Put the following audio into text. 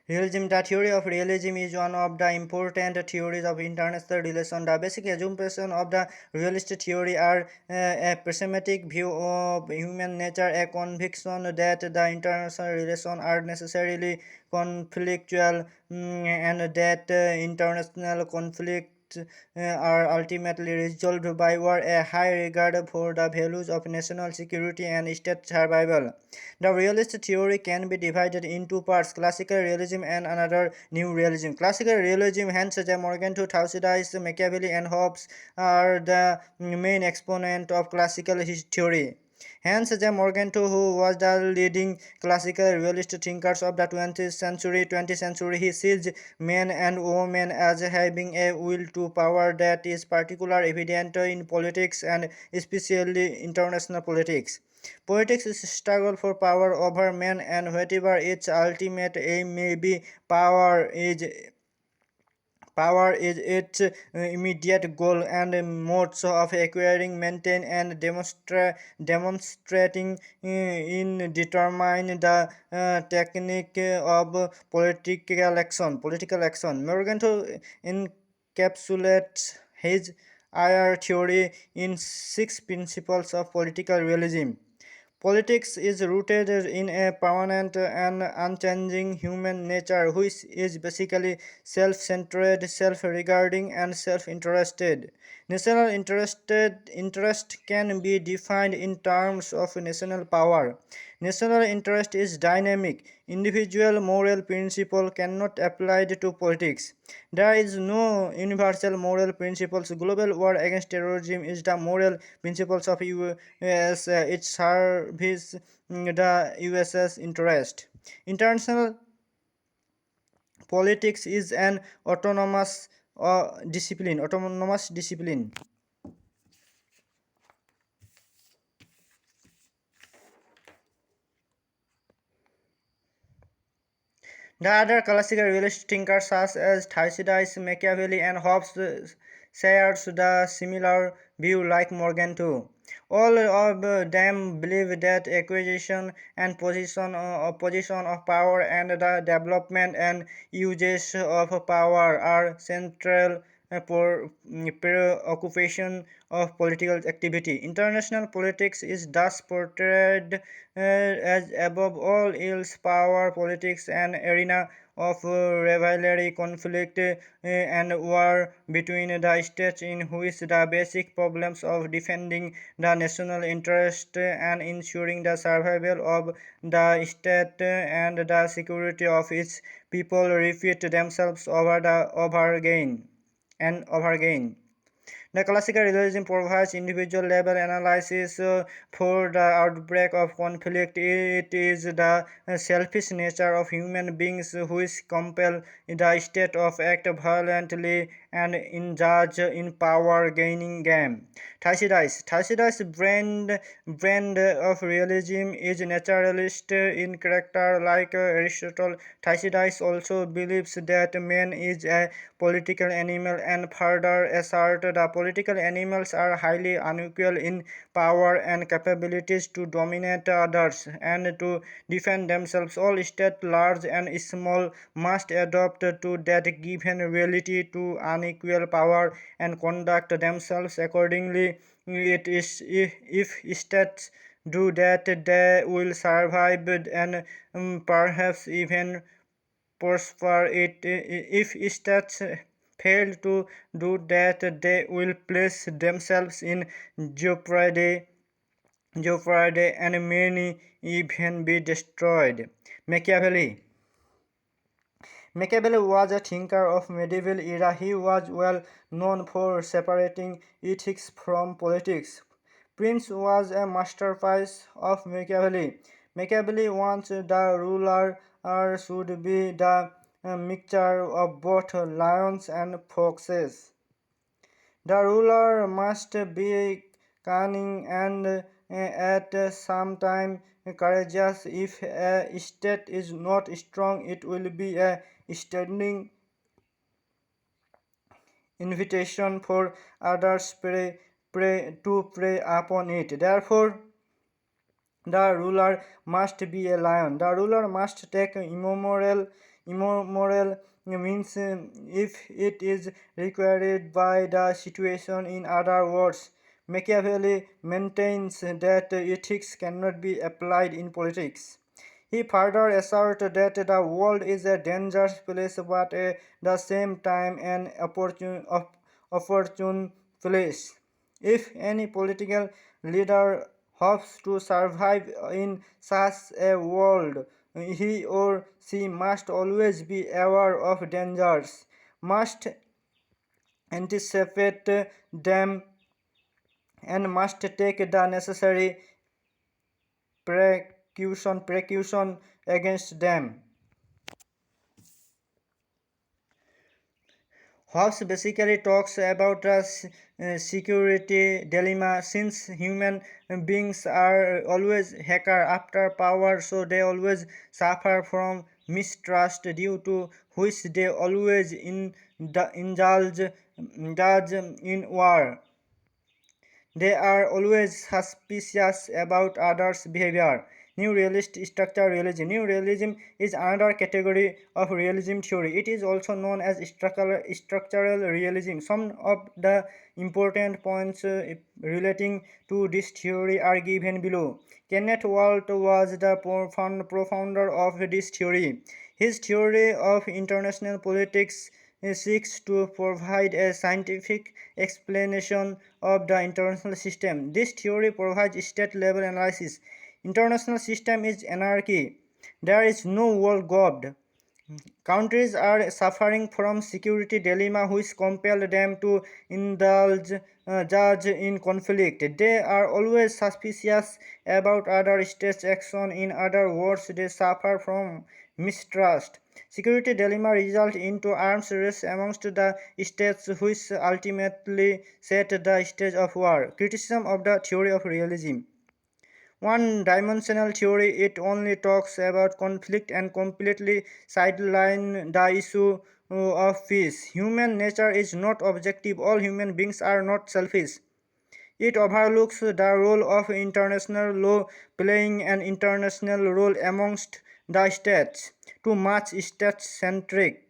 Realism. The theory of realism is one of the important theories of international relations. The basic assumptions of the realist theory are a pessimistic view of human nature, a conviction that the international relations are necessarily conflictual, and that international conflict are ultimately resolved by war, a high regard for the values of national security and state survival. The realist theory can be divided into parts: classical realism and another new realism. Classical realism, hence Morgan to Thucydides, Machiavelli, and Hobbes are the main exponent of classical theory. Hence, Morgan too, who was the leading classical realist thinkers of the 20th century, he sees men and women as having a will to power that is particularly evident in politics and especially international politics. Politics is a struggle for power over men, and whatever its ultimate aim may be, power is its immediate goal and modes of acquiring, maintain, and demonstrating in determine the technique of political action. Morgenthau encapsulates his IR theory in six principles of political realism. Politics is rooted in a permanent and unchanging human nature, which is basically self centered, self regarding, and self interested. National interest can be defined in terms of national power. National interest is dynamic. Individual moral principle cannot apply to politics. There is no universal moral principles. Global war against terrorism is the moral principles of US. It serves the US's interest. International politics is an autonomous discipline. The other classical realist thinkers such as Thucydides, Machiavelli, and Hobbes shares the similar view like Morgan too. All of them believe that acquisition and position of power and the development and uses of power are central preoccupation of political activity. International politics is thus portrayed as above all else power politics, an arena of rivalry, conflict, and war between the states in which the basic problems of defending the national interest and ensuring the survival of the state and the security of its people repeat themselves over again. The classical realism provides individual level analysis for the outbreak of conflict. It is the selfish nature of human beings which compel the state of act violently and indulge in power gaining game. Thucydides' brand of realism is naturalist in character like Aristotle. Thucydides also believes that man is a political animal and further assert the political animals are highly unequal in power and capabilities to dominate others and to defend themselves. All states, large and small, must adapt to that given reality to unequal power and conduct themselves accordingly. It is if states do that, they will survive and perhaps even prosper. If states fail to do that, they will place themselves in jeopardy, and many even be destroyed. Machiavelli. Machiavelli was a thinker of medieval era. He was well known for separating ethics from politics. Prince was a masterpiece of Machiavelli. Machiavelli wants the ruler should be the mixture of both lions and foxes. The ruler must be cunning and at the same time courageous. If a state is not strong, it will be a standing invitation for others to prey upon it. Therefore, the ruler must be a lion. The ruler must take immoral immoral means if it is required by the situation. In other words, Machiavelli maintains that ethics cannot be applied in politics. He further asserts that the world is a dangerous place but at the same time an opportune place. If any political leader hopes to survive in such a world, he or she must always be aware of dangers, must anticipate them, and must take the necessary precaution against them. Hobbes basically talks about the security dilemma. Since human beings are always hacker after power, so they always suffer from mistrust, due to which they always indulge in war. They are always suspicious about others' behavior. New realist structure realism. New realism is another category of realism theory. It is also known as structural realism. Some of the important points relating to this theory are given below. Kenneth Walt was the profounder of this theory. His theory of international politics seeks to provide a scientific explanation of the international system. This theory provides state-level analysis. International system is anarchy. There is no world God. Countries are suffering from security dilemma which compel them to indulge judge in conflict. They are always suspicious about other states' action. In other words, they suffer from mistrust. Security dilemma result into arms race amongst the states which ultimately set the stage of war. Criticism of the theory of realism. One-dimensional theory, it only talks about conflict and completely sideline the issue of peace. Human nature is not objective. All human beings are not selfish. It overlooks the role of international law playing an international role amongst the states. Too much state-centric